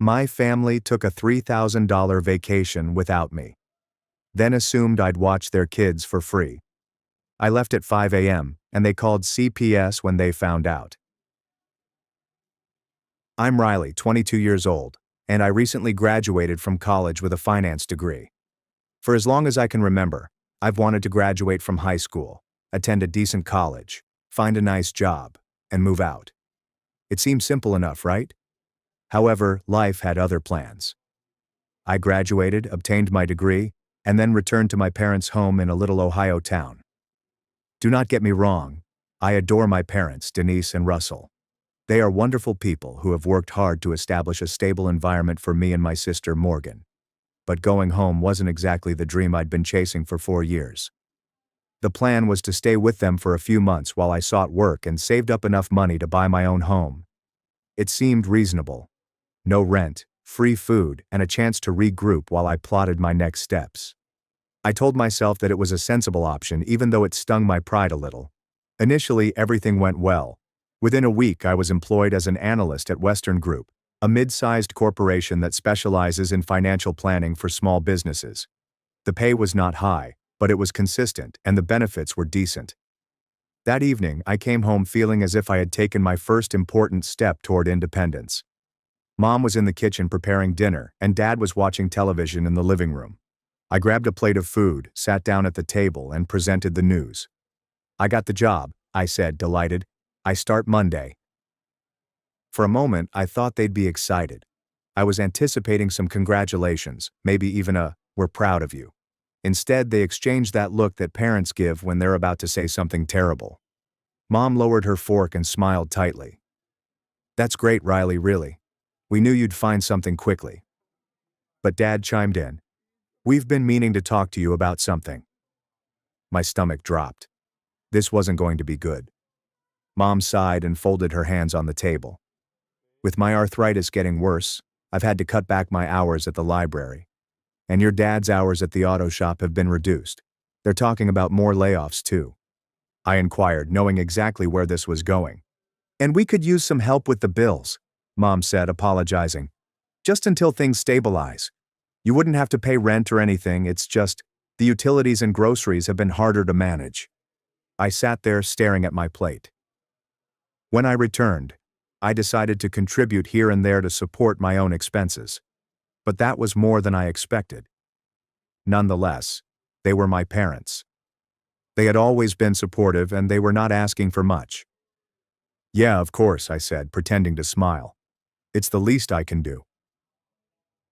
My family took a $3,000 vacation without me, then assumed I'd watch their kids for free. I left at 5 a.m., and they called CPS when they found out. I'm Riley, 22 years old, and I recently graduated from college with a finance degree. For as long as I can remember, I've wanted to graduate from high school, attend a decent college, find a nice job, and move out. It seems simple enough, right? However, life had other plans. I graduated, obtained my degree, and then returned to my parents' home in a little Ohio town. Do not get me wrong, I adore my parents, Denise and Russell. They are wonderful people who have worked hard to establish a stable environment for me and my sister Morgan. But going home wasn't exactly the dream I'd been chasing for 4 years. The plan was to stay with them for a few months while I sought work and saved up enough money to buy my own home. It seemed reasonable. No rent, free food, and a chance to regroup while I plotted my next steps. I told myself that it was a sensible option even though it stung my pride a little. Initially, everything went well. Within a week, I was employed as an analyst at Western Group, a mid-sized corporation that specializes in financial planning for small businesses. The pay was not high, but it was consistent and the benefits were decent. That evening, I came home feeling as if I had taken my first important step toward independence. Mom was in the kitchen preparing dinner, and Dad was watching television in the living room. I grabbed a plate of food, sat down at the table, and presented the news. "I got the job," I said, delighted. "I start Monday." For a moment, I thought they'd be excited. I was anticipating some congratulations, maybe even a, "we're proud of you." Instead, they exchanged that look that parents give when they're about to say something terrible. Mom lowered her fork and smiled tightly. "That's great, Riley, really. We knew you'd find something quickly." But Dad chimed in. "We've been meaning to talk to you about something." My stomach dropped. This wasn't going to be good. Mom sighed and folded her hands on the table. "With my arthritis getting worse, I've had to cut back my hours at the library. And your dad's hours at the auto shop have been reduced. They're talking about more layoffs too." I inquired, knowing exactly where this was going. "And we could use some help with the bills," Mom said, apologizing. "Just until things stabilize. You wouldn't have to pay rent or anything, it's just the utilities and groceries have been harder to manage." I sat there staring at my plate. When I returned, I decided to contribute here and there to support my own expenses. But that was more than I expected. Nonetheless, they were my parents. They had always been supportive and they were not asking for much. "Yeah, of course," I said, pretending to smile. "It's the least I can do."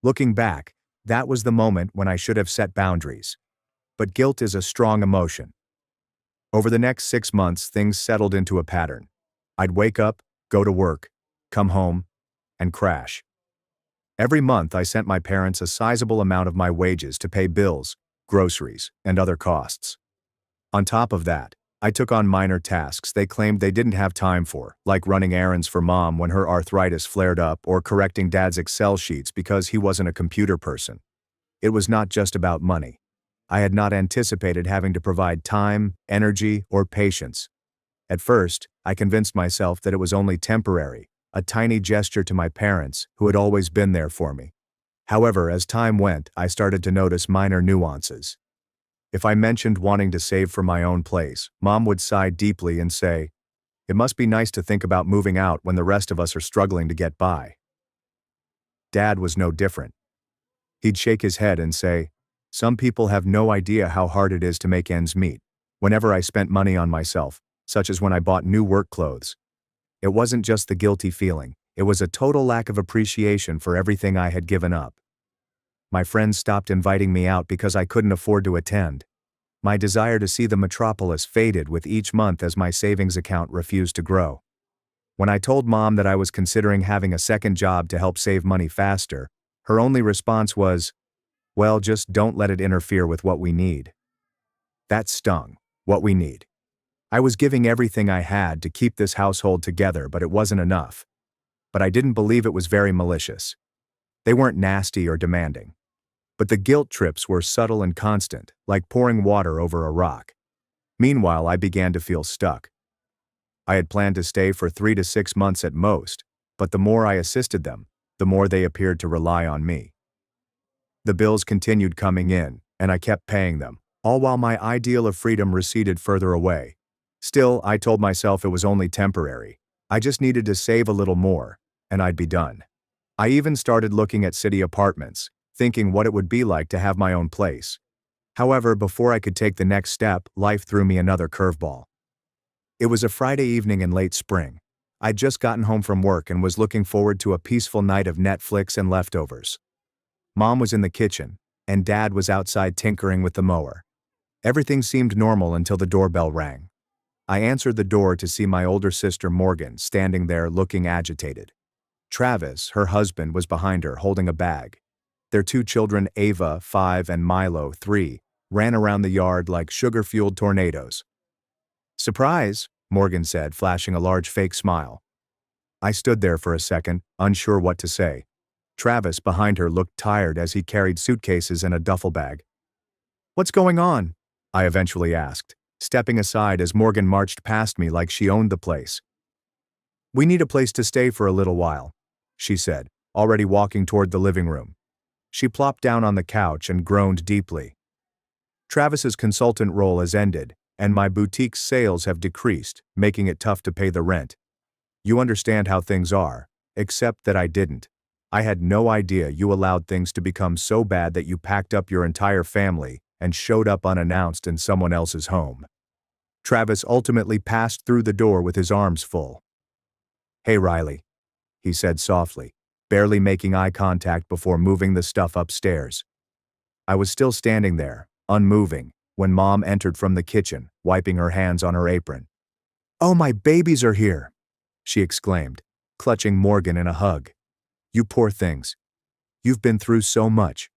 Looking back, that was the moment when I should have set boundaries. But guilt is a strong emotion. Over the next 6 months, things settled into a pattern. I'd wake up, go to work, come home, and crash. Every month, I sent my parents a sizable amount of my wages to pay bills, groceries, and other costs. On top of that, I took on minor tasks they claimed they didn't have time for, like running errands for Mom when her arthritis flared up or correcting Dad's Excel sheets because he wasn't a computer person. It was not just about money. I had not anticipated having to provide time, energy, or patience. At first, I convinced myself that it was only temporary, a tiny gesture to my parents who had always been there for me. However, as time went, I started to notice minor nuances. If I mentioned wanting to save for my own place, Mom would sigh deeply and say, "It must be nice to think about moving out when the rest of us are struggling to get by." Dad was no different. He'd shake his head and say, "Some people have no idea how hard it is to make ends meet." Whenever I spent money on myself, such as when I bought new work clothes, it wasn't just the guilty feeling, it was a total lack of appreciation for everything I had given up. My friends stopped inviting me out because I couldn't afford to attend. My desire to see the metropolis faded with each month as my savings account refused to grow. When I told Mom that I was considering having a second job to help save money faster, her only response was, "Well, just don't let it interfere with what we need." That stung. What we need. I was giving everything I had to keep this household together, but it wasn't enough. But I didn't believe it was very malicious. They weren't nasty or demanding. But the guilt trips were subtle and constant, like pouring water over a rock. Meanwhile, I began to feel stuck. I had planned to stay for 3 to 6 months at most, but the more I assisted them, the more they appeared to rely on me. The bills continued coming in, and I kept paying them, all while my ideal of freedom receded further away. Still, I told myself it was only temporary. I just needed to save a little more, and I'd be done. I even started looking at city apartments, thinking what it would be like to have my own place. However, before I could take the next step, life threw me another curveball. It was a Friday evening in late spring. I'd just gotten home from work and was looking forward to a peaceful night of Netflix and leftovers. Mom was in the kitchen, and Dad was outside tinkering with the mower. Everything seemed normal until the doorbell rang. I answered the door to see my older sister Morgan standing there looking agitated. Travis, her husband, was behind her holding a bag. Their two children, Ava, 5, and Milo, 3, ran around the yard like sugar-fueled tornadoes. "Surprise," Morgan said, flashing a large fake smile. I stood there for a second, unsure what to say. Travis, behind her, looked tired as he carried suitcases and a duffel bag. "What's going on?" I eventually asked, stepping aside as Morgan marched past me like she owned the place. "We need a place to stay for a little while," she said, already walking toward the living room. She plopped down on the couch and groaned deeply. "Travis's consultant role has ended, and my boutique's sales have decreased, making it tough to pay the rent. You understand how things are, except that I didn't. I had no idea you allowed things to become so bad that you packed up your entire family and showed up unannounced in someone else's home." Travis ultimately passed through the door with his arms full. "Hey, Riley," he said softly, barely making eye contact before moving the stuff upstairs. I was still standing there, unmoving, when Mom entered from the kitchen, wiping her hands on her apron. "Oh, my babies are here," she exclaimed, clutching Morgan in a hug. "You poor things. You've been through so much.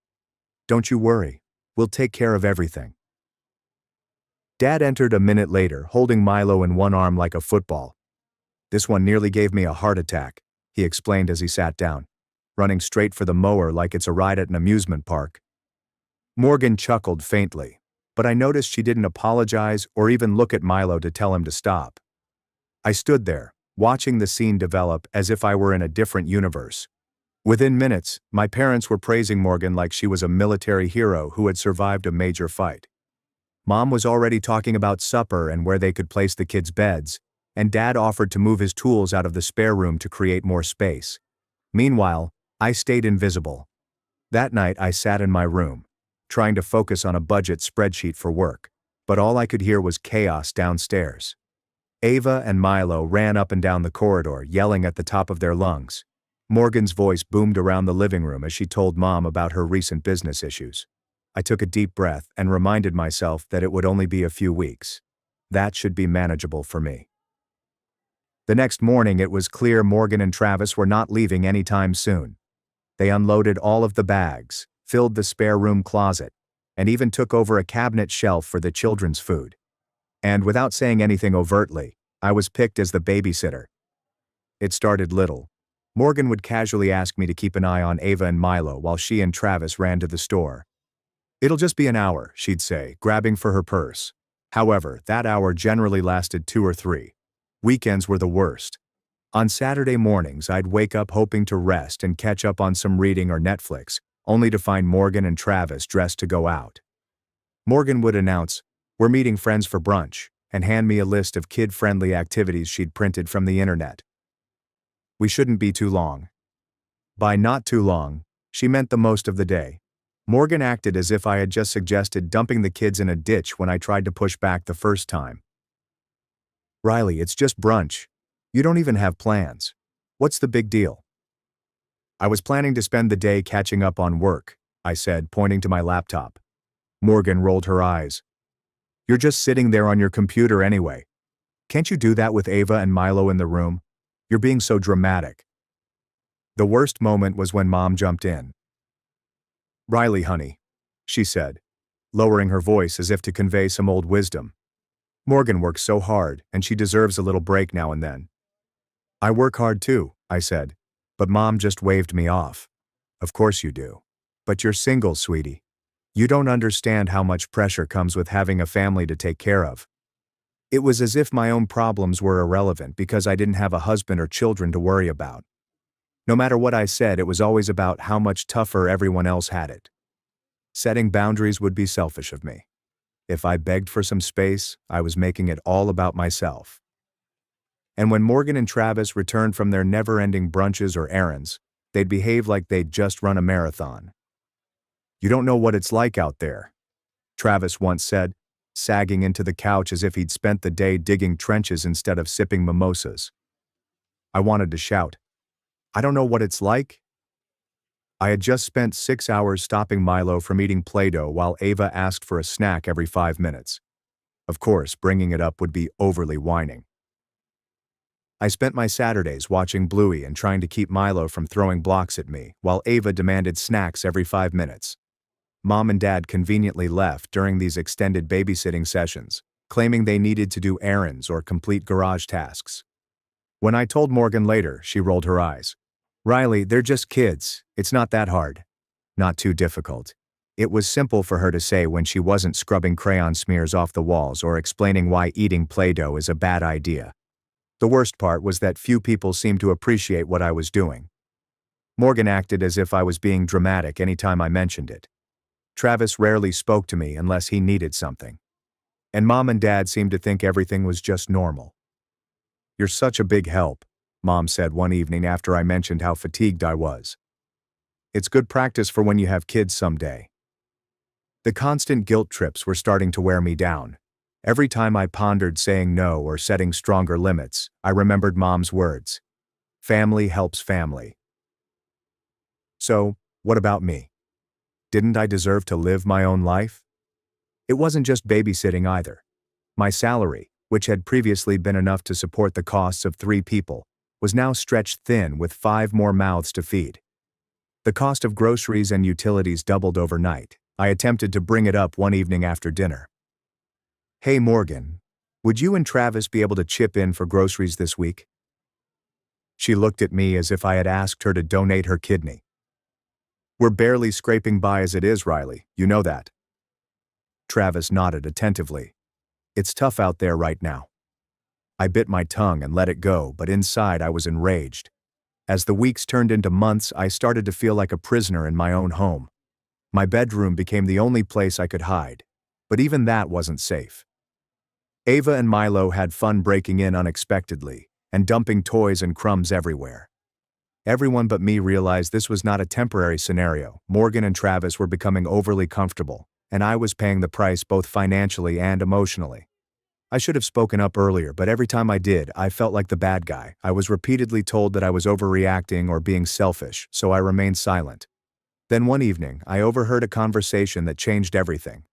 Don't you worry, we'll take care of everything." Dad entered a minute later, holding Milo in one arm like a football. "This one nearly gave me a heart attack," he explained as he sat down, running straight for the mower like it's a ride at an amusement park. Morgan chuckled faintly, but I noticed she didn't apologize or even look at Milo to tell him to stop. I stood there, watching the scene develop as if I were in a different universe. Within minutes, my parents were praising Morgan like she was a military hero who had survived a major fight. Mom was already talking about supper and where they could place the kids' beds, and Dad offered to move his tools out of the spare room to create more space. Meanwhile, I stayed invisible. That night I sat in my room, trying to focus on a budget spreadsheet for work, but all I could hear was chaos downstairs. Ava and Milo ran up and down the corridor, yelling at the top of their lungs. Morgan's voice boomed around the living room as she told Mom about her recent business issues. I took a deep breath and reminded myself that it would only be a few weeks. That should be manageable for me. The next morning it was clear Morgan and Travis were not leaving anytime soon. They unloaded all of the bags, filled the spare room closet, and even took over a cabinet shelf for the children's food. And without saying anything overtly, I was picked as the babysitter. It started little. Morgan would casually ask me to keep an eye on Ava and Milo while she and Travis ran to the store. "It'll just be an hour," she'd say, grabbing for her purse. However, that hour generally lasted 2 or 3. Weekends were the worst. On Saturday mornings, I'd wake up hoping to rest and catch up on some reading or Netflix, only to find Morgan and Travis dressed to go out. Morgan would announce, "We're meeting friends for brunch," and hand me a list of kid-friendly activities she'd printed from the internet. We shouldn't be too long. By not too long, she meant the most of the day. Morgan acted as if I had just suggested dumping the kids in a ditch when I tried to push back the first time. "Riley, it's just brunch. You don't even have plans. What's the big deal?" "I was planning to spend the day catching up on work," I said, pointing to my laptop. Morgan rolled her eyes. "You're just sitting there on your computer anyway. Can't you do that with Ava and Milo in the room? You're being so dramatic." The worst moment was when Mom jumped in. "Riley, honey," she said, lowering her voice as if to convey some old wisdom. "Morgan works so hard, and she deserves a little break now and then." "I work hard too," I said, but Mom just waved me off. "Of course you do. But you're single, sweetie. You don't understand how much pressure comes with having a family to take care of." It was as if my own problems were irrelevant because I didn't have a husband or children to worry about. No matter what I said, it was always about how much tougher everyone else had it. Setting boundaries would be selfish of me. If I begged for some space, I was making it all about myself. And when Morgan and Travis returned from their never-ending brunches or errands, they'd behave like they'd just run a marathon. "You don't know what it's like out there," Travis once said, sagging into the couch as if he'd spent the day digging trenches instead of sipping mimosas. I wanted to shout, "I don't know what it's like?" I had just spent 6 hours stopping Milo from eating Play-Doh while Ava asked for a snack every 5 minutes. Of course, bringing it up would be overly whining. I spent my Saturdays watching Bluey and trying to keep Milo from throwing blocks at me, while Ava demanded snacks every 5 minutes. Mom and Dad conveniently left during these extended babysitting sessions, claiming they needed to do errands or complete garage tasks. When I told Morgan later, she rolled her eyes. "Riley, they're just kids. It's not that hard. Not too difficult." It was simple for her to say when she wasn't scrubbing crayon smears off the walls or explaining why eating Play-Doh is a bad idea. The worst part was that few people seemed to appreciate what I was doing. Morgan acted as if I was being dramatic anytime I mentioned it. Travis rarely spoke to me unless he needed something. And Mom and Dad seemed to think everything was just normal. "You're such a big help," Mom said one evening after I mentioned how fatigued I was. "It's good practice for when you have kids someday." The constant guilt trips were starting to wear me down. Every time I pondered saying no or setting stronger limits, I remembered Mom's words. Family helps family. So, what about me? Didn't I deserve to live my own life? It wasn't just babysitting either. My salary, which had previously been enough to support the costs of 3 people, was now stretched thin with 5 more mouths to feed. The cost of groceries and utilities doubled overnight. I attempted to bring it up one evening after dinner. "Hey Morgan, would you and Travis be able to chip in for groceries this week?" She looked at me as if I had asked her to donate her kidney. "We're barely scraping by as it is, Riley, you know that." Travis nodded attentively. "It's tough out there right now." I bit my tongue and let it go, but inside I was enraged. As the weeks turned into months, I started to feel like a prisoner in my own home. My bedroom became the only place I could hide, but even that wasn't safe. Ava and Milo had fun breaking in unexpectedly and dumping toys and crumbs everywhere. Everyone but me realized this was not a temporary scenario. Morgan and Travis were becoming overly comfortable, and I was paying the price both financially and emotionally. I should have spoken up earlier, but every time I did, I felt like the bad guy. I was repeatedly told that I was overreacting or being selfish, so I remained silent. Then one evening, I overheard a conversation that changed everything.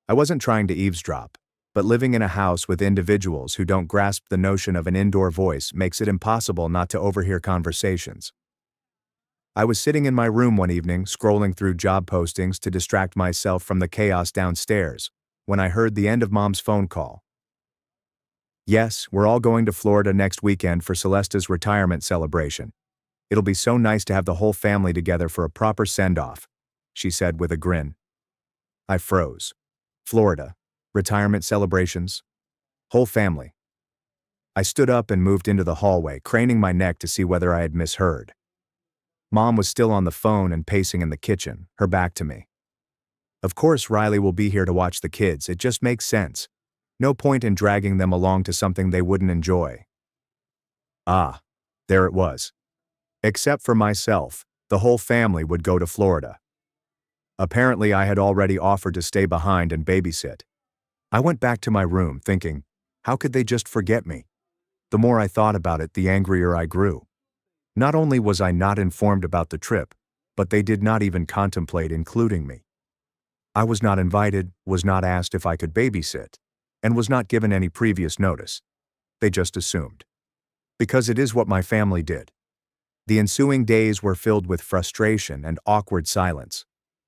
I wasn't trying to eavesdrop, but living in a house with individuals who don't grasp the notion of an indoor voice makes it impossible not to overhear conversations. I was sitting in my room one evening, scrolling through job postings to distract myself from the chaos downstairs, when I heard the end of Mom's phone call. "Yes, we're all going to Florida next weekend for Celesta's retirement celebration. It'll be so nice to have the whole family together for a proper send-off," she said with a grin. I froze. Florida. Retirement celebrations. Whole family. I stood up and moved into the hallway, craning my neck to see whether I had misheard. Mom was still on the phone and pacing in the kitchen, her back to me. "Of course Riley will be here to watch the kids, it just makes sense. No point in dragging them along to something they wouldn't enjoy." Ah, there it was. Except for myself, the whole family would go to Florida. Apparently I had already offered to stay behind and babysit. I went back to my room thinking, how could they just forget me? The more I thought about it, the angrier I grew. Not only was I not informed about the trip, but they did not even contemplate including me. I was not invited, was not asked if I could babysit, and was not given any previous notice. They just assumed. Because it is what my family did. The ensuing days were filled with frustration and awkward silence.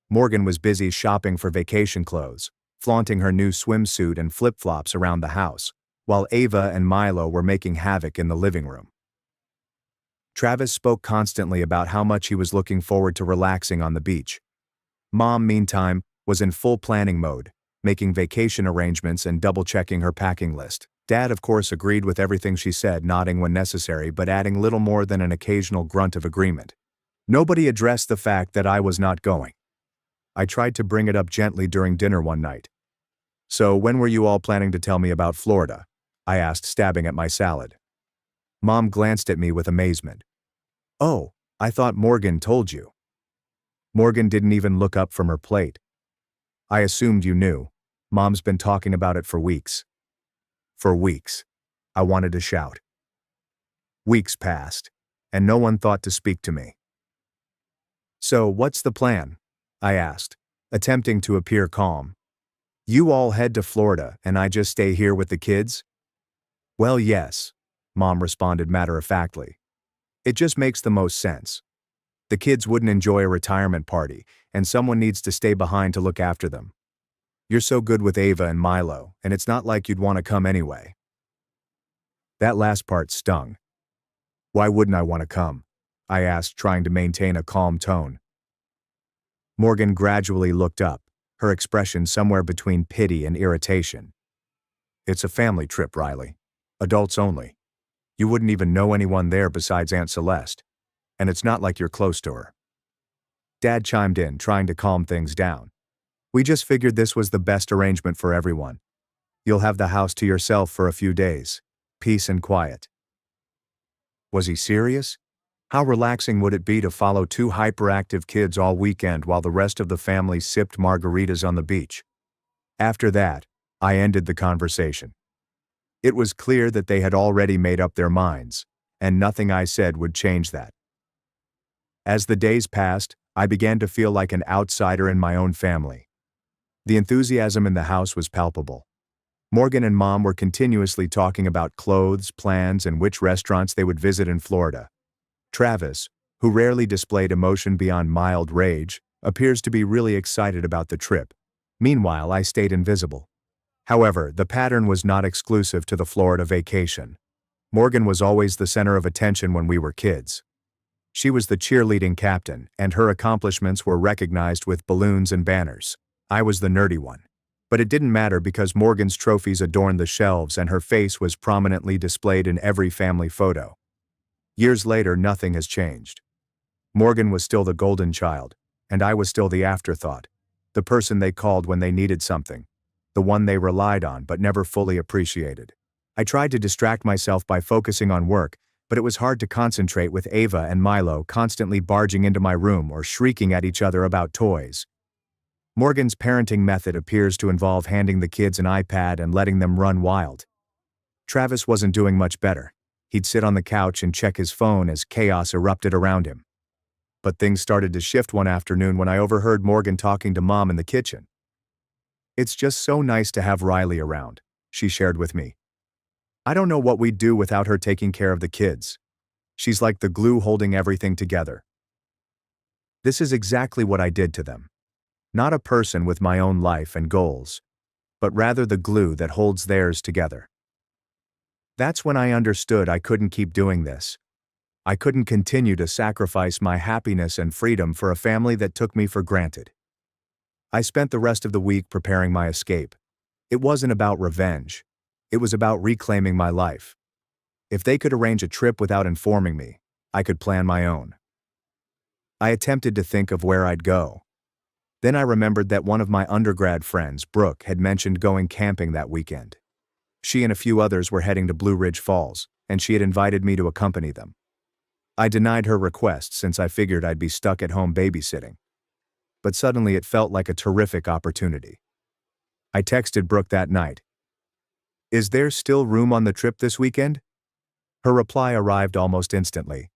Morgan was busy shopping for vacation clothes, flaunting her new swimsuit and flip-flops around the house, while Ava and Milo were making havoc in the living room. Travis spoke constantly about how much he was looking forward to relaxing on the beach. Mom, meantime, was in full planning mode, making vacation arrangements and double-checking her packing list. Dad, of course, agreed with everything she said, nodding when necessary but adding little more than an occasional grunt of agreement. Nobody addressed the fact that I was not going. I tried to bring it up gently during dinner one night. "So when were you all planning to tell me about Florida?" I asked, stabbing at my salad. Mom glanced at me with amazement. "Oh, I thought Morgan told you." Morgan didn't even look up from her plate. "I assumed you knew. Mom's been talking about it for weeks." For weeks. I wanted to shout. Weeks passed, and no one thought to speak to me. "So what's the plan?" I asked, attempting to appear calm. "You all head to Florida and I just stay here with the kids?" "Well, yes," Mom responded matter-of-factly. "It just makes the most sense. The kids wouldn't enjoy a retirement party, and someone needs to stay behind to look after them. You're so good with Ava and Milo, and it's not like you'd want to come anyway." That last part stung. "Why wouldn't I want to come?" I asked, trying to maintain a calm tone. Morgan gradually looked up, her expression somewhere between pity and irritation. "It's a family trip, Riley. Adults only. You wouldn't even know anyone there besides Aunt Celeste. And it's not like you're close to her." Dad chimed in, trying to calm things down. "We just figured this was the best arrangement for everyone. You'll have the house to yourself for a few days. Peace and quiet." Was he serious? How relaxing would it be to follow two hyperactive kids all weekend while the rest of the family sipped margaritas on the beach? After that, I ended the conversation. It was clear that they had already made up their minds, and nothing I said would change that. As the days passed, I began to feel like an outsider in my own family. The enthusiasm in the house was palpable. Morgan and Mom were continuously talking about clothes, plans, and which restaurants they would visit in Florida. Travis, who rarely displayed emotion beyond mild rage, appears to be really excited about the trip. Meanwhile, I stayed invisible. However, the pattern was not exclusive to the Florida vacation. Morgan was always the center of attention when we were kids. She was the cheerleading captain, and her accomplishments were recognized with balloons and banners. I was the nerdy one. But it didn't matter because Morgan's trophies adorned the shelves and her face was prominently displayed in every family photo. Years later, nothing has changed. Morgan was still the golden child, and I was still the afterthought, the person they called when they needed something, the one they relied on but never fully appreciated. I tried to distract myself by focusing on work, but it was hard to concentrate with Ava and Milo constantly barging into my room or shrieking at each other about toys. Morgan's parenting method appears to involve handing the kids an iPad and letting them run wild. Travis wasn't doing much better. He'd sit on the couch and check his phone as chaos erupted around him. But things started to shift one afternoon when I overheard Morgan talking to Mom in the kitchen. "It's just so nice to have Riley around," she shared with me. "I don't know what we'd do without her taking care of the kids. She's like the glue holding everything together." This is exactly what I did to them. Not a person with my own life and goals, but rather the glue that holds theirs together. That's when I understood I couldn't keep doing this. I couldn't continue to sacrifice my happiness and freedom for a family that took me for granted. I spent the rest of the week preparing my escape. It wasn't about revenge. It was about reclaiming my life. If they could arrange a trip without informing me, I could plan my own. I attempted to think of where I'd go. Then I remembered that one of my undergrad friends, Brooke, had mentioned going camping that weekend. She and a few others were heading to Blue Ridge Falls, and she had invited me to accompany them. I denied her request since I figured I'd be stuck at home babysitting. But suddenly it felt like a terrific opportunity. I texted Brooke that night. "Is there still room on the trip this weekend?" Her reply arrived almost instantly.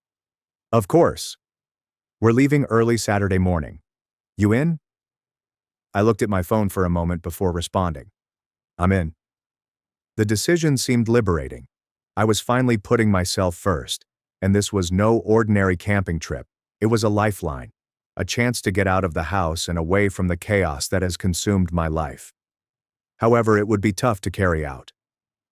"Of course. We're leaving early Saturday morning. You in?" I looked at my phone for a moment before responding. "I'm in." The decision seemed liberating. I was finally putting myself first, and this was no ordinary camping trip. It was a lifeline, a chance to get out of the house and away from the chaos that has consumed my life. However, it would be tough to carry out.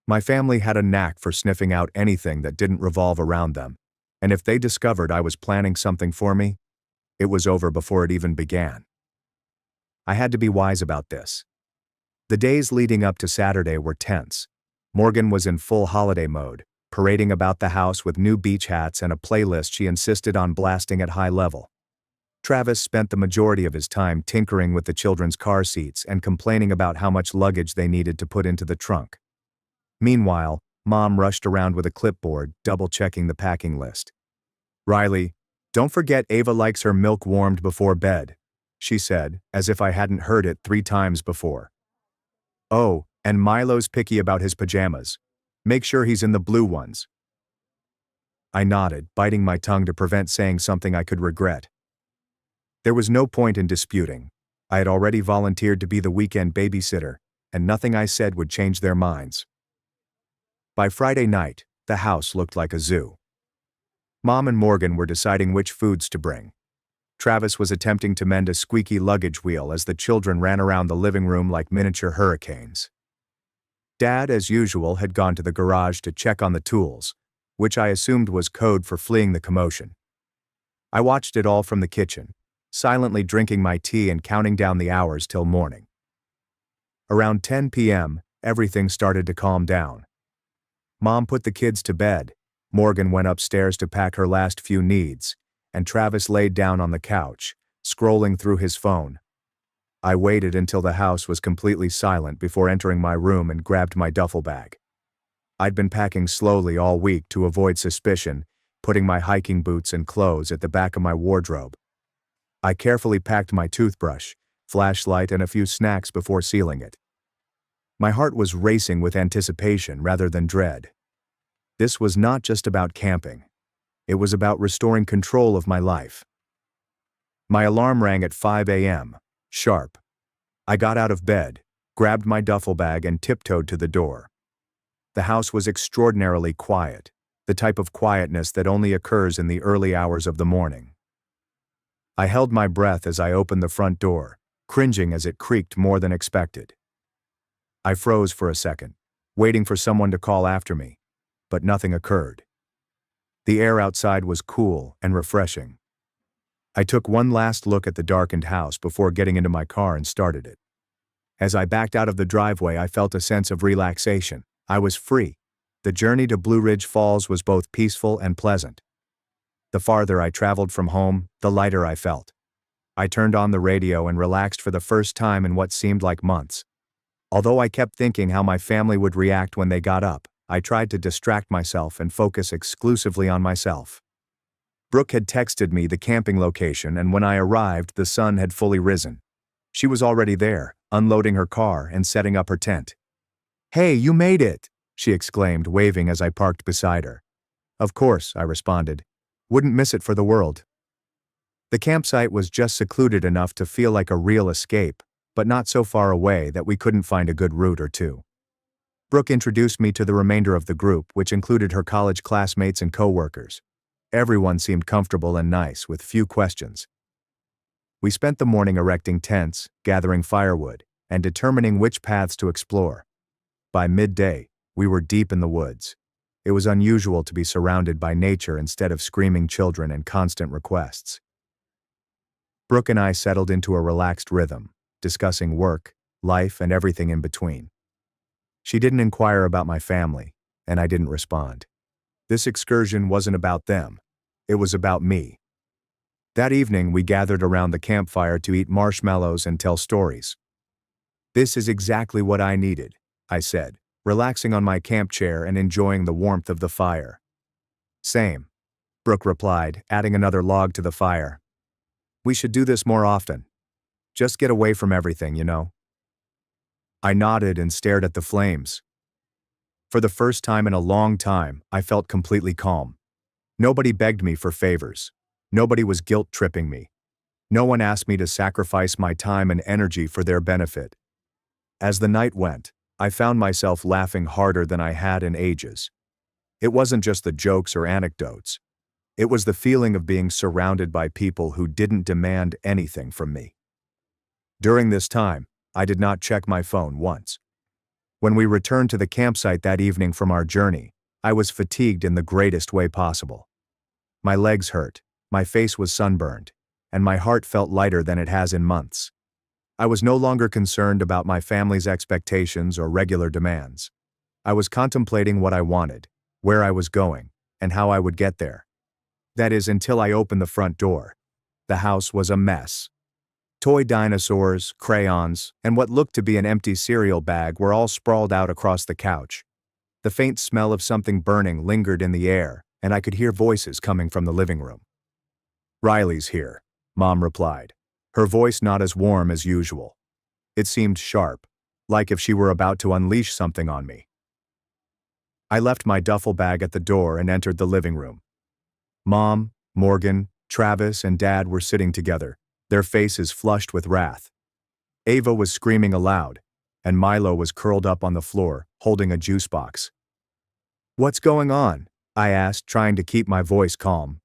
My family had a knack for sniffing out anything that didn't revolve around them, and if they discovered I was planning something for me, it was over before it even began. I had to be wise about this. The days leading up to Saturday were tense. Morgan was in full holiday mode, parading about the house with new beach hats and a playlist she insisted on blasting at high level. Travis spent the majority of his time tinkering with the children's car seats and complaining about how much luggage they needed to put into the trunk. Meanwhile, Mom rushed around with a clipboard, double-checking the packing list. "Riley, don't forget Ava likes her milk warmed before bed," she said, as if I hadn't heard it 3 times before. "Oh, and Milo's picky about his pajamas. Make sure he's in the blue ones." I nodded, biting my tongue to prevent saying something I could regret. There was no point in disputing. I had already volunteered to be the weekend babysitter, and nothing I said would change their minds. By Friday night, the house looked like a zoo. Mom and Morgan were deciding which foods to bring. Travis was attempting to mend a squeaky luggage wheel as the children ran around the living room like miniature hurricanes. Dad, as usual, had gone to the garage to check on the tools, which I assumed was code for fleeing the commotion. I watched it all from the kitchen, silently drinking my tea and counting down the hours till morning. Around 10 p.m., everything started to calm down. Mom put the kids to bed, Morgan went upstairs to pack her last few needs, and Travis laid down on the couch, scrolling through his phone. I waited until the house was completely silent before entering my room and grabbed my duffel bag. I'd been packing slowly all week to avoid suspicion, putting my hiking boots and clothes at the back of my wardrobe. I carefully packed my toothbrush, flashlight, and a few snacks before sealing it. My heart was racing with anticipation rather than dread. This was not just about camping. It was about restoring control of my life. My alarm rang at 5 a.m., sharp. I got out of bed, grabbed my duffel bag, and tiptoed to the door. The house was extraordinarily quiet, the type of quietness that only occurs in the early hours of the morning. I held my breath as I opened the front door, cringing as it creaked more than expected. I froze for a second, waiting for someone to call after me, but nothing occurred. The air outside was cool and refreshing. I took one last look at the darkened house before getting into my car and started it. As I backed out of the driveway, I felt a sense of relaxation. I was free. The journey to Blue Ridge Falls was both peaceful and pleasant. The farther I traveled from home, the lighter I felt. I turned on the radio and relaxed for the first time in what seemed like months. Although I kept thinking how my family would react when they got up, I tried to distract myself and focus exclusively on myself. Brooke had texted me the camping location, and when I arrived, the sun had fully risen. She was already there, unloading her car and setting up her tent. "Hey, you made it!" she exclaimed, waving as I parked beside her. "Of course," I responded. "Wouldn't miss it for the world." The campsite was just secluded enough to feel like a real escape, but not so far away that we couldn't find a good route or two. Brooke introduced me to the remainder of the group, which included her college classmates and coworkers. Everyone seemed comfortable and nice, with few questions. We spent the morning erecting tents, gathering firewood, and determining which paths to explore. By midday, we were deep in the woods. It was unusual to be surrounded by nature instead of screaming children and constant requests. Brooke and I settled into a relaxed rhythm, discussing work, life, and everything in between. She didn't inquire about my family, and I didn't respond. This excursion wasn't about them. It was about me. That evening, we gathered around the campfire to eat marshmallows and tell stories. "This is exactly what I needed," I said, relaxing on my camp chair and enjoying the warmth of the fire. "Same," Brooke replied, adding another log to the fire. "We should do this more often. Just get away from everything, you know." I nodded and stared at the flames. For the first time in a long time, I felt completely calm. Nobody begged me for favors. Nobody was guilt-tripping me. No one asked me to sacrifice my time and energy for their benefit. As the night went, I found myself laughing harder than I had in ages. It wasn't just the jokes or anecdotes. It was the feeling of being surrounded by people who didn't demand anything from me. During this time, I did not check my phone once. When we returned to the campsite that evening from our journey, I was fatigued in the greatest way possible. My legs hurt, my face was sunburned, and my heart felt lighter than it has in months. I was no longer concerned about my family's expectations or regular demands. I was contemplating what I wanted, where I was going, and how I would get there. That is, until I opened the front door. The house was a mess. Toy dinosaurs, crayons, and what looked to be an empty cereal bag were all sprawled out across the couch. The faint smell of something burning lingered in the air, and I could hear voices coming from the living room. "Riley's here," Mom replied, her voice not as warm as usual. It seemed sharp, like if she were about to unleash something on me. I left my duffel bag at the door and entered the living room. Mom, Morgan, Travis, and Dad were sitting together, their faces flushed with wrath. Ava was screaming aloud, and Milo was curled up on the floor, holding a juice box. "What's going on?" I asked, trying to keep my voice calm.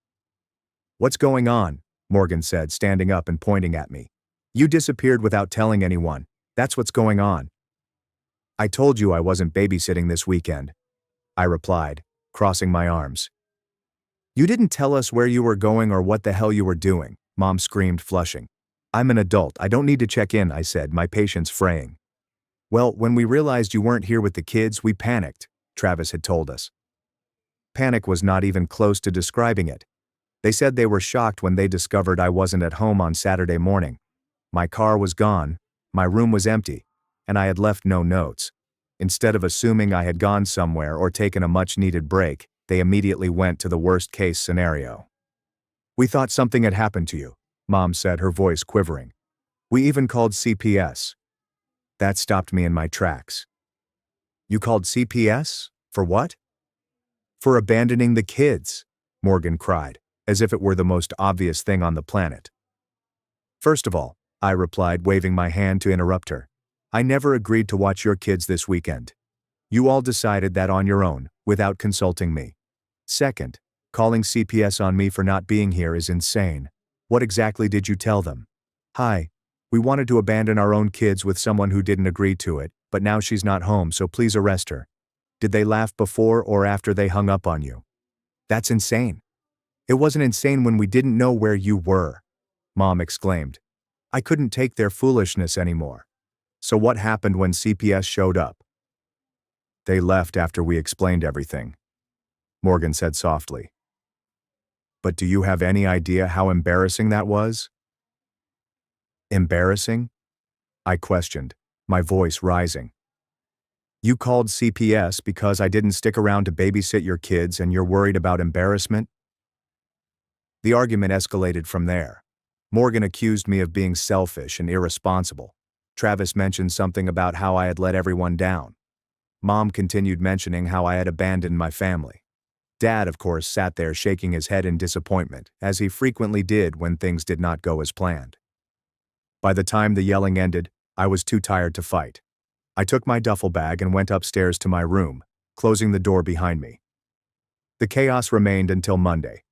"What's going on?" Morgan said, standing up and pointing at me. "You disappeared without telling anyone. That's what's going on." "I told you I wasn't babysitting this weekend," I replied, crossing my arms. "You didn't tell us where you were going or what the hell you were doing," Mom screamed, flushing. "I'm an adult, I don't need to check in," I said, my patience fraying. "Well, when we realized you weren't here with the kids, we panicked," Travis had told us. Panic was not even close to describing it. They said they were shocked when they discovered I wasn't at home on Saturday morning. My car was gone, my room was empty, and I had left no notes. Instead of assuming I had gone somewhere or taken a much-needed break, they immediately went to the worst-case scenario. "We thought something had happened to you," Mom said, her voice quivering. "We even called CPS." That stopped me in my tracks. "You called CPS? For what?" "For abandoning the kids," Morgan cried, as if it were the most obvious thing on the planet. "First of all," I replied, waving my hand to interrupt her, "I never agreed to watch your kids this weekend. You all decided that on your own, without consulting me. Second, calling CPS on me for not being here is insane. What exactly did you tell them?" "Hi, we wanted to abandon our own kids with someone who didn't agree to it, but now she's not home, so please arrest her." "Did they laugh before or after they hung up on you?" "That's insane." "It wasn't insane when we didn't know where you were," Mom exclaimed. "I couldn't take their foolishness anymore." "So what happened when CPS showed up?" "They left after we explained everything," Morgan said softly. "But do you have any idea how embarrassing that was?" "Embarrassing?" I questioned, my voice rising. "You called CPS because I didn't stick around to babysit your kids and you're worried about embarrassment?" The argument escalated from there. Morgan accused me of being selfish and irresponsible. Travis mentioned something about how I had let everyone down. Mom continued mentioning how I had abandoned my family. Dad, of course, sat there shaking his head in disappointment, as he frequently did when things did not go as planned. By the time the yelling ended, I was too tired to fight. I took my duffel bag and went upstairs to my room, closing the door behind me. The chaos remained until Monday.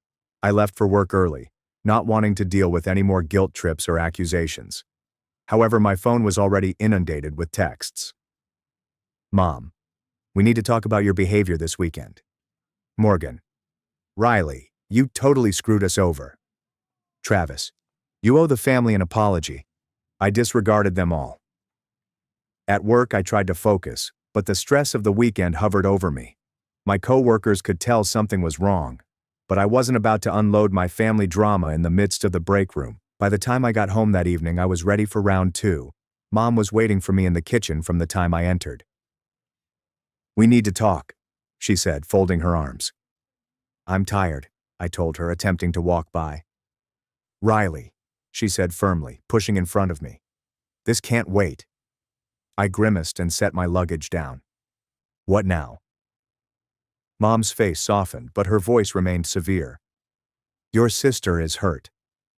I left for work early, not wanting to deal with any more guilt trips or accusations. However, my phone was already inundated with texts. "Mom, we need to talk about your behavior this weekend." Morgan, "Riley, you totally screwed us over." Travis, "You owe the family an apology." I disregarded them all. At work, I tried to focus, but the stress of the weekend hovered over me. My co-workers could tell something was wrong, but I wasn't about to unload my family drama in the midst of the break room. By the time I got home that evening, I was ready for round 2. Mom was waiting for me in the kitchen from the time I entered. "We need to talk," she said, folding her arms. "I'm tired," I told her, attempting to walk by. "Riley," she said firmly, pushing in front of me. "This can't wait." I grimaced and set my luggage down. "What now?" Mom's face softened, but her voice remained severe. "Your sister is hurt.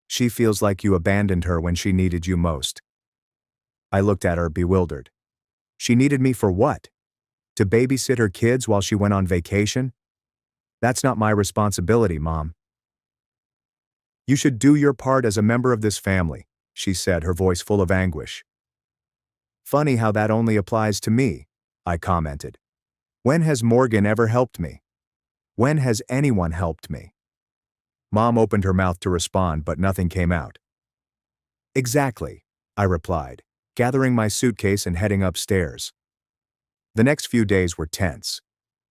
She feels like you abandoned her when she needed you most." I looked at her, bewildered. She needed me for what? To babysit her kids while she went on vacation? That's not my responsibility, Mom. "You should do your part as a member of this family," she said, her voice full of anguish. "Funny how that only applies to me," I commented. "When has Morgan ever helped me? When has anyone helped me?" Mom opened her mouth to respond, but nothing came out. "Exactly," I replied, gathering my suitcase and heading upstairs. The next few days were tense.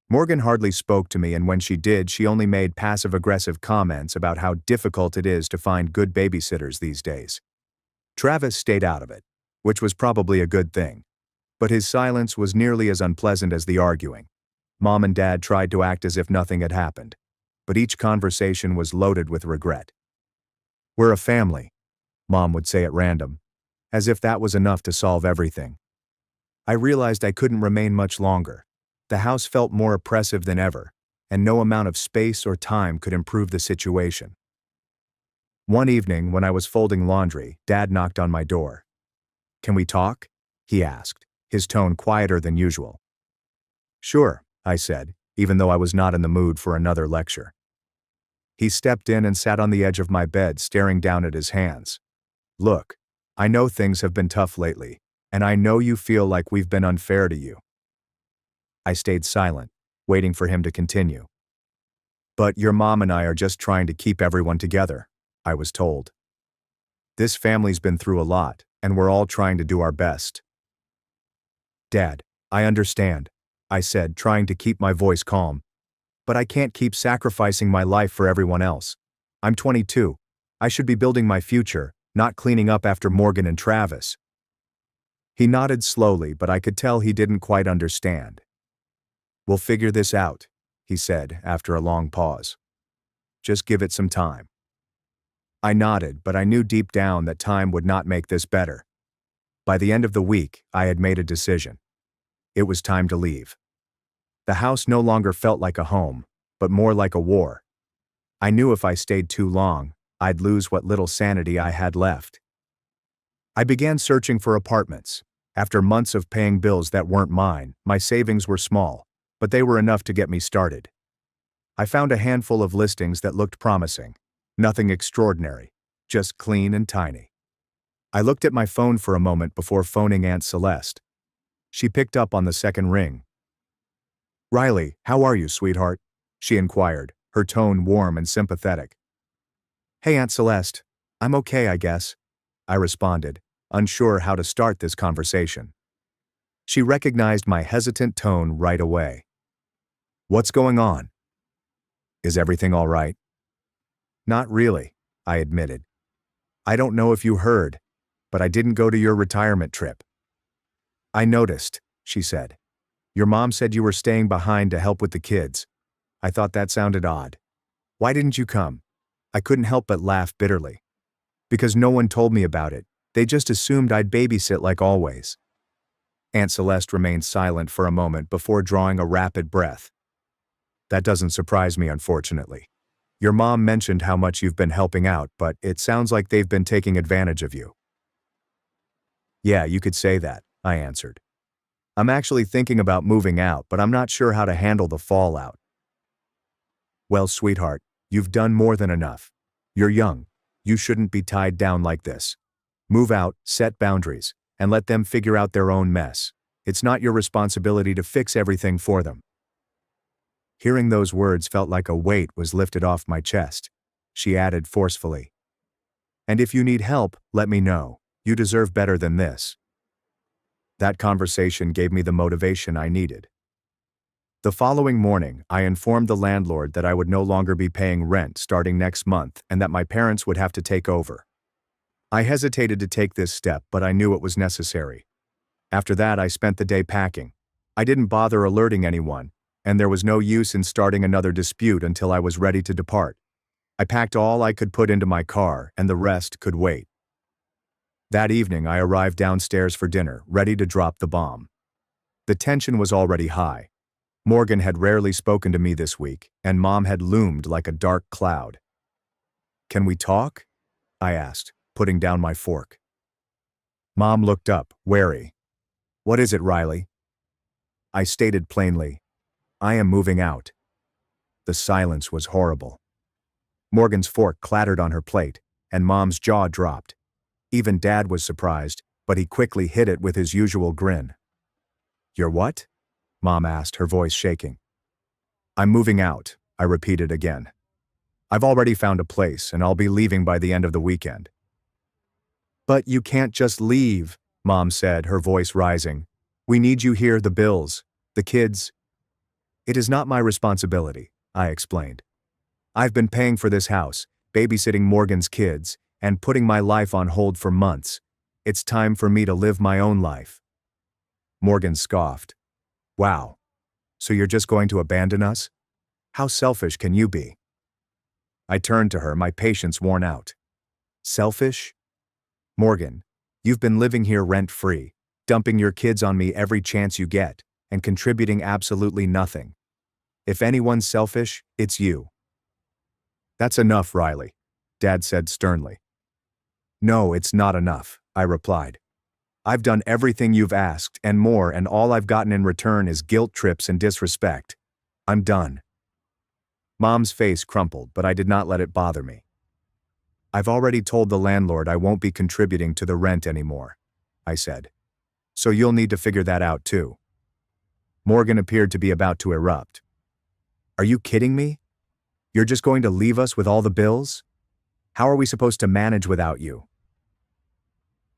Morgan hardly spoke to me, and when she did, she only made passive-aggressive comments about how difficult it is to find good babysitters these days. Travis stayed out of it, which was probably a good thing. But his silence was nearly as unpleasant as the arguing. Mom and Dad tried to act as if nothing had happened, but each conversation was loaded with regret. "We're a family," Mom would say at random, as if that was enough to solve everything. I realized I couldn't remain much longer. The house felt more oppressive than ever, and no amount of space or time could improve the situation. One evening, when I was folding laundry, Dad knocked on my door. "Can we talk?" he asked, his tone quieter than usual. "Sure," I said, even though I was not in the mood for another lecture. He stepped in and sat on the edge of my bed, staring down at his hands. "Look, I know things have been tough lately, and I know you feel like we've been unfair to you." I stayed silent, waiting for him to continue. "But your mom and I are just trying to keep everyone together," I was told. "This family's been through a lot, and we're all trying to do our best." "Dad, I understand," I said, trying to keep my voice calm. "But I can't keep sacrificing my life for everyone else. I'm 22. I should be building my future, not cleaning up after Morgan and Travis." He nodded slowly, but I could tell he didn't quite understand. "We'll figure this out," he said after a long pause. "Just give it some time." I nodded, but I knew deep down that time would not make this better. By the end of the week, I had made a decision. It was time to leave. The house no longer felt like a home, but more like a war. I knew if I stayed too long, I'd lose what little sanity I had left. I began searching for apartments. After months of paying bills that weren't mine, my savings were small, but they were enough to get me started. I found a handful of listings that looked promising. Nothing extraordinary, just clean and tiny. I looked at my phone for a moment before phoning Aunt Celeste. She picked up on the second ring. "Riley, how are you, sweetheart?" she inquired, her tone warm and sympathetic. "Hey, Aunt Celeste. I'm okay, I guess," I responded, unsure how to start this conversation. She recognized my hesitant tone right away. "What's going on?" "Is everything all right?" "Not really," I admitted. "I don't know if you heard, but I didn't go to your retirement trip." "I noticed," she said. "Your mom said you were staying behind to help with the kids. I thought that sounded odd. Why didn't you come?" I couldn't help but laugh bitterly. "Because no one told me about it. They just assumed I'd babysit like always." Aunt Celeste remained silent for a moment before drawing a rapid breath. "That doesn't surprise me, unfortunately. Your mom mentioned how much you've been helping out, but it sounds like they've been taking advantage of you." "Yeah, you could say that," I answered. "I'm actually thinking about moving out, but I'm not sure how to handle the fallout." "Well, sweetheart, you've done more than enough. You're young. You shouldn't be tied down like this. Move out, set boundaries, and let them figure out their own mess. It's not your responsibility to fix everything for them." Hearing those words felt like a weight was lifted off my chest. She added forcefully, "And if you need help, let me know. You deserve better than this." That conversation gave me the motivation I needed. The following morning, I informed the landlord that I would no longer be paying rent starting next month and that my parents would have to take over. I hesitated to take this step, but I knew it was necessary. After that, I spent the day packing. I didn't bother alerting anyone, and there was no use in starting another dispute until I was ready to depart. I packed all I could put into my car, and the rest could wait. That evening, I arrived downstairs for dinner, ready to drop the bomb. The tension was already high. Morgan had rarely spoken to me this week, and Mom had loomed like a dark cloud. "Can we talk?" I asked, putting down my fork. Mom looked up, wary. "What is it, Riley?" I stated plainly, "I am moving out." The silence was horrible. Morgan's fork clattered on her plate, and Mom's jaw dropped. Even Dad was surprised, but he quickly hid it with his usual grin. "You're what?" Mom asked, her voice shaking. "I'm moving out," I repeated again. "I've already found a place, and I'll be leaving by the end of the weekend." "But you can't just leave," Mom said, her voice rising. "We need you here, the bills. The kids? It is not my responsibility, I explained. I've been paying for this house, babysitting Morgan's kids, and putting my life on hold for months. It's time for me to live my own life. Morgan scoffed. Wow. So you're just going to abandon us? How selfish can you be? I turned to her, my patience worn out. Selfish? Morgan, you've been living here rent-free, dumping your kids on me every chance you get, and contributing absolutely nothing. If anyone's selfish, it's you. That's enough, Riley, Dad said sternly. No, it's not enough, I replied. I've done everything you've asked and more, and all I've gotten in return is guilt trips and disrespect. I'm done. Mom's face crumpled, but I did not let it bother me. I've already told the landlord I won't be contributing to the rent anymore, I said. So you'll need to figure that out too. Morgan appeared to be about to erupt. Are you kidding me? You're just going to leave us with all the bills? How are we supposed to manage without you?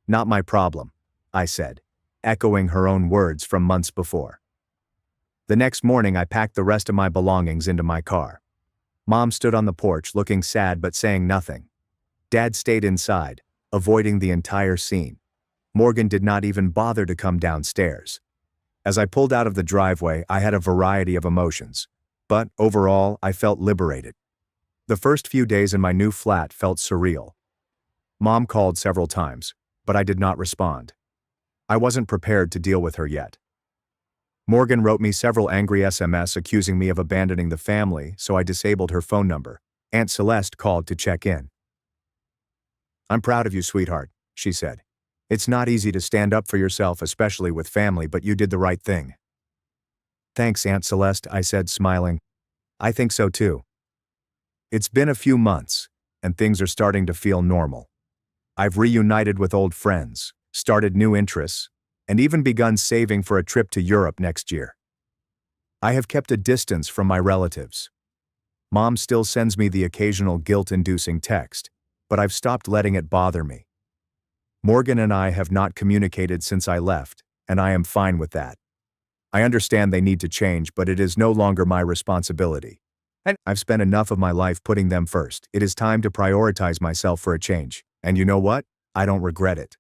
Not my problem, I said, echoing her own words from months before. The next morning I packed the rest of my belongings into my car. Mom stood on the porch looking sad but saying nothing. Dad stayed inside, avoiding the entire scene. Morgan did not even bother to come downstairs. As I pulled out of the driveway, I had a variety of emotions. But overall, I felt liberated. The first few days in my new flat felt surreal. Mom called several times, but I did not respond. I wasn't prepared to deal with her yet. Morgan wrote me several angry SMS accusing me of abandoning the family, so I disabled her phone number. Aunt Celeste called to check in. I'm proud of you, sweetheart, she said. It's not easy to stand up for yourself, especially with family, but you did the right thing. Thanks, Aunt Celeste, I said, smiling. I think so too. It's been a few months, and things are starting to feel normal. I've reunited with old friends, started new interests, and even begun saving for a trip to Europe next year. I have kept a distance from my relatives. Mom still sends me the occasional guilt-inducing text, but I've stopped letting it bother me. Morgan and I have not communicated since I left, and I am fine with that. I understand they need to change, but it is no longer my responsibility. And I've spent enough of my life putting them first. It is time to prioritize myself for a change. And you know what? I don't regret it.